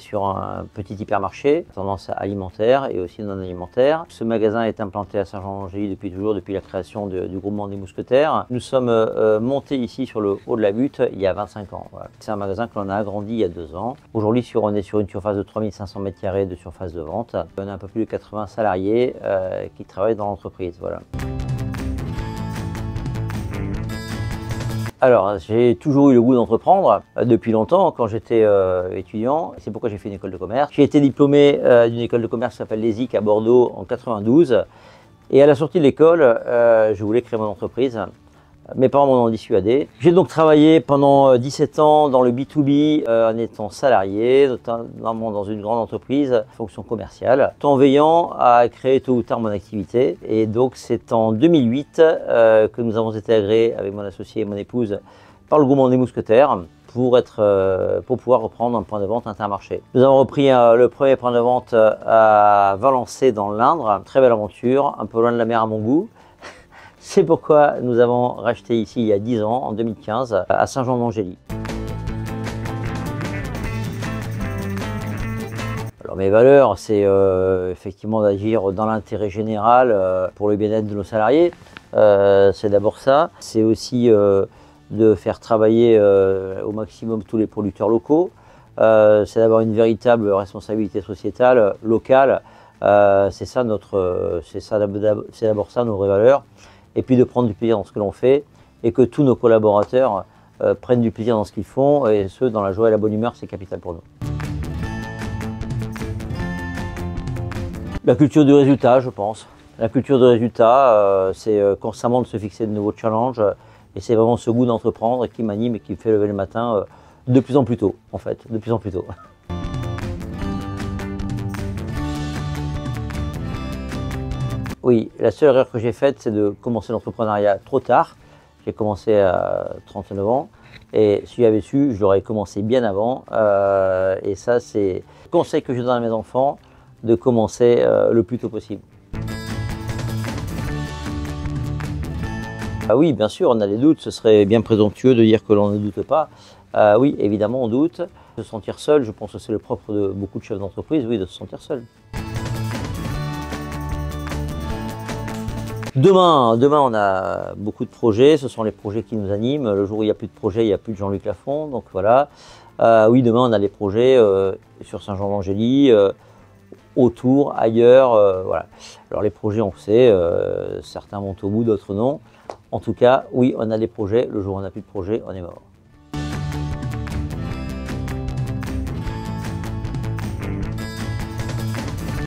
sur un petit hypermarché, tendance alimentaire et aussi non alimentaire. Ce magasin est implanté à Saint-Jean-d'Angély depuis toujours, depuis la création du groupement des mousquetaires. Nous sommes montés ici sur le haut de la butte il y a 25 ans. Voilà. C'est un magasin que l'on a agrandi il y a 2 ans. Aujourd'hui, on est sur une surface de 3500 m² de surface de vente. On a un peu plus de 80 salariés qui travaillent dans l'entreprise. Voilà. Alors, j'ai toujours eu le goût d'entreprendre depuis longtemps, quand j'étais étudiant. C'est pourquoi j'ai fait une école de commerce. J'ai été diplômé d'une école de commerce qui s'appelle l'ESIC à Bordeaux en 92. Et à la sortie de l'école, je voulais créer mon entreprise. Mes parents m'en ont dissuadé. J'ai donc travaillé pendant 17 ans dans le B2B en étant salarié, notamment dans une grande entreprise, fonction commerciale, tout en veillant à créer tôt ou tard mon activité. Et donc c'est en 2008 que nous avons été agréés avec mon associé et mon épouse par le groupement des mousquetaires pour pouvoir reprendre un point de vente Intermarché. Nous avons repris le premier point de vente à Valençay dans l'Indre, très belle aventure, un peu loin de la mer à mon goût. C'est pourquoi nous avons racheté ici il y a 10 ans, en 2015, à Saint-Jean-d'Angély. Alors mes valeurs, c'est effectivement d'agir dans l'intérêt général pour le bien-être de nos salariés. C'est d'abord ça. C'est aussi de faire travailler au maximum tous les producteurs locaux. C'est d'avoir une véritable responsabilité sociétale, locale. C'est d'abord ça nos vraies valeurs. Et puis de prendre du plaisir dans ce que l'on fait et que tous nos collaborateurs prennent du plaisir dans ce qu'ils font et ce, dans la joie et la bonne humeur, c'est capital pour nous. La culture du résultat, je pense. La culture du résultat, c'est constamment de se fixer de nouveaux challenges et c'est vraiment ce goût d'entreprendre qui m'anime et qui me fait lever le matin de plus en plus tôt, en fait, de plus en plus tôt. Oui, la seule erreur que j'ai faite, c'est de commencer l'entrepreneuriat trop tard. J'ai commencé à 39 ans et si j'avais su, je l'aurais commencé bien avant. Et ça, c'est le conseil que je donne à mes enfants, de commencer le plus tôt possible. Ah oui, bien sûr, on a des doutes. Ce serait bien présomptueux de dire que l'on ne doute pas. Oui, évidemment, on doute. Se sentir seul, je pense que c'est le propre de beaucoup de chefs d'entreprise, oui, de se sentir seul. Demain, on a beaucoup de projets, ce sont les projets qui nous animent. Le jour où il n'y a plus de projet, il n'y a plus de Jean-Luc Lafont, donc voilà. Oui, demain on a des projets sur Saint-Jean-d'Angély, autour, ailleurs, voilà. Alors les projets, on sait, certains vont au bout, d'autres non. En tout cas, oui, on a des projets. Le jour où on n'a plus de projet, on est mort.